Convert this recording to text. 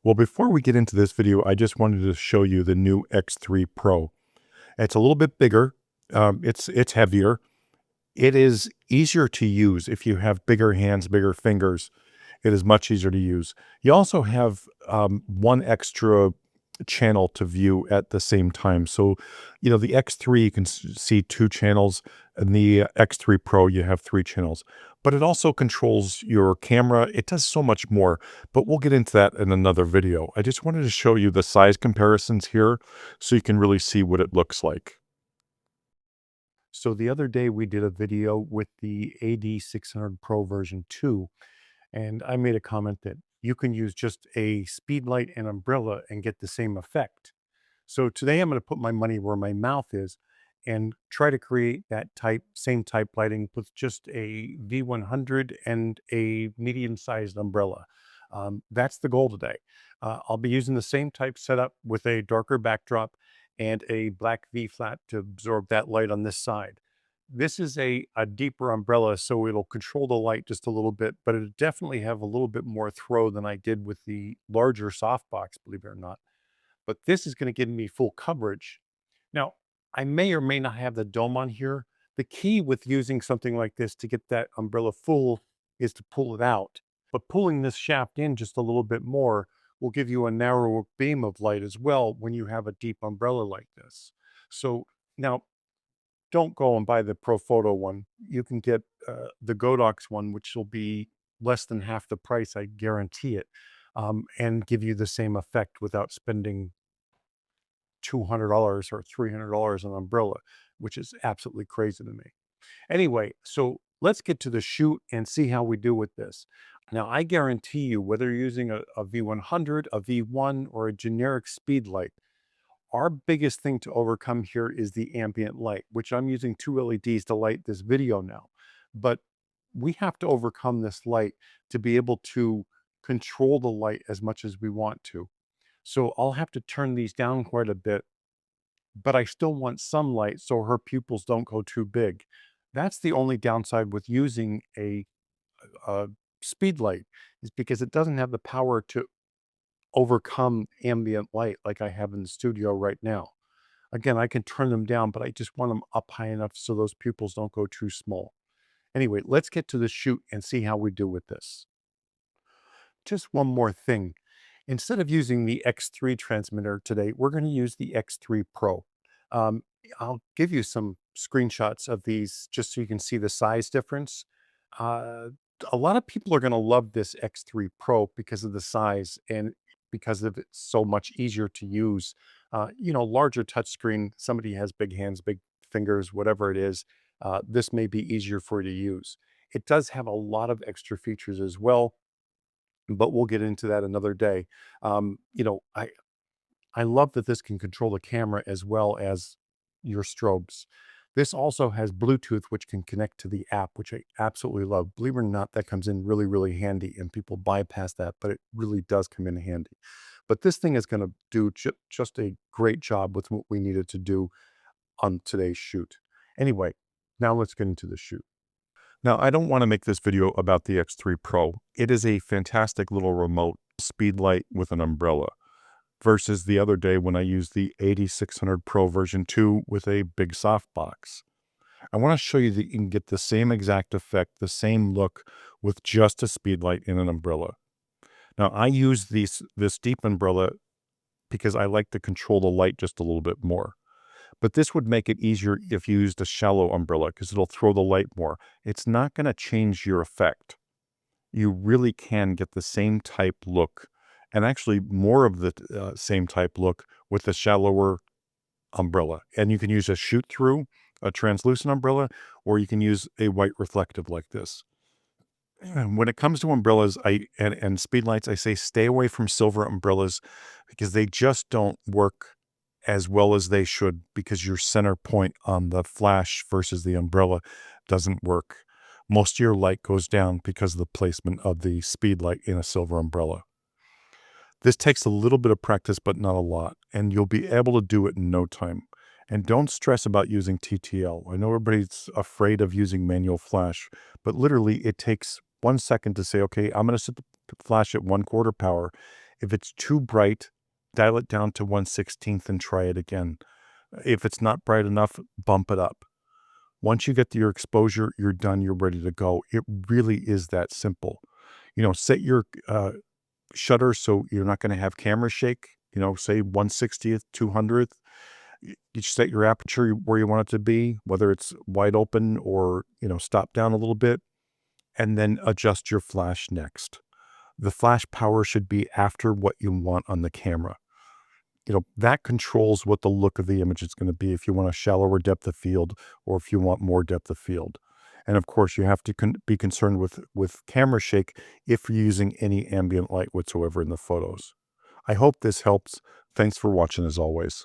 Well, before we get into this video, I just wanted to show you the new X3 Pro. It's a little bit bigger. It's heavier. It is easier to use if you have bigger hands, bigger fingers. It is much easier to use. You also have one extra channel to view at the same time. So, the X3, you can see two channels, and the X3 Pro, you have three channels. But it also controls your camera. It does so much more, but we'll get into that in another video. I just wanted to show you the size comparisons here so you can really see what it looks like. So the other day we did a video with the AD600 Pro version 2, and I made a comment that you can use just a speed light and umbrella and get the same effect. So today I'm going to put my money where my mouth is and try to create that same type lighting with just a V100 and a medium-sized umbrella. That's the goal today. I'll be using the same type setup with a darker backdrop and a black V flat to absorb that light on this side. This is a deeper umbrella, so it'll control the light just a little bit, but it'll definitely have a little bit more throw than I did with the larger softbox, believe it or not. But this is going to give me full coverage. Now, I may or may not have the dome on here. The key with using something like this to get that umbrella full is to pull it out. But pulling this shaft in just a little bit more will give you a narrower beam of light as well when you have a deep umbrella like this. So now, don't go and buy the Profoto one. You can get the Godox one, which will be less than half the price, I guarantee it, and give you the same effect without spending $200 or $300 on an umbrella, which is absolutely crazy to me. Anyway, so let's get to the shoot and see how we do with this. Now, I guarantee you, whether you're using a V100, a V1, or a generic speed light, our biggest thing to overcome here is the ambient light, which I'm using two LEDs to light this video now. But we have to overcome this light to be able to control the light as much as we want to. So I'll have to turn these down quite a bit, but I still want some light so her pupils don't go too big. That's the only downside with using a speed light, is because it doesn't have the power to overcome ambient light like I have in the studio right now. Again, I can turn them down, but I just want them up high enough so those pupils don't go too small. Anyway, let's get to the shoot and see how we do with this. Just one more thing. Instead of using the X3 transmitter today, we're going to use the X3 Pro. Um, I'll give you some screenshots of these just so you can see the size difference. Uh, a lot of people are going to love this X3 Pro because of the size and because of it's so much easier to use. Larger touchscreen, somebody has big hands, big fingers, whatever it is, this may be easier for you to use. It does have a lot of extra features as well, but we'll get into that another day. Um, you know, I I love that this can control the camera as well as your strobes. This also has Bluetooth, which can connect to the app, which I absolutely love. Believe it or not, that comes in really, really handy, and people bypass that, but it really does come in handy. But this thing is going to do just a great job with what we needed to do on today's shoot. Anyway, now let's get into the shoot. Now, I don't want to make this video about the X3 Pro. It is a fantastic little remote speed light with an umbrella versus the other day when I used the 8600 Pro version 2 with a big softbox. I want to show you that you can get the same exact effect, the same look with just a speed light and an umbrella. Now, I use this deep umbrella because I like to control the light just a little bit more. But this would make it easier if you used a shallow umbrella because it'll throw the light more. It's not going to change your effect. You really can get the same type look, and actually more of the same type look with a shallower umbrella. And you can use a shoot through, a translucent umbrella, or you can use a white reflective like this. And when it comes to umbrellas and speed lights, I say stay away from silver umbrellas because they just don't work as well as they should, because your center point on the flash versus the umbrella doesn't work. Most of your light goes down because of the placement of the speed light in a silver umbrella. This takes a little bit of practice, but not a lot, and you'll be able to do it in no time. And don't stress about using TTL. I know everybody's afraid of using manual flash, but literally it takes 1 second to say, okay, I'm going to set the flash at 1/4 power. If it's too bright, dial it down to 1/16 and try it again. If it's not bright enough, bump it up. Once you get your exposure, you're done, you're ready to go. It really is that simple. Set your shutter so you're not going to have camera shake, say 1/60th, 200th. You set your aperture where you want it to be, whether it's wide open or, stop down a little bit, and then adjust your flash next. The flash power should be after what you want on the camera. That controls what the look of the image is going to be, if you want a shallower depth of field or if you want more depth of field. And of course, you have to be concerned with camera shake if you're using any ambient light whatsoever in the photos. I hope this helps. Thanks for watching as always.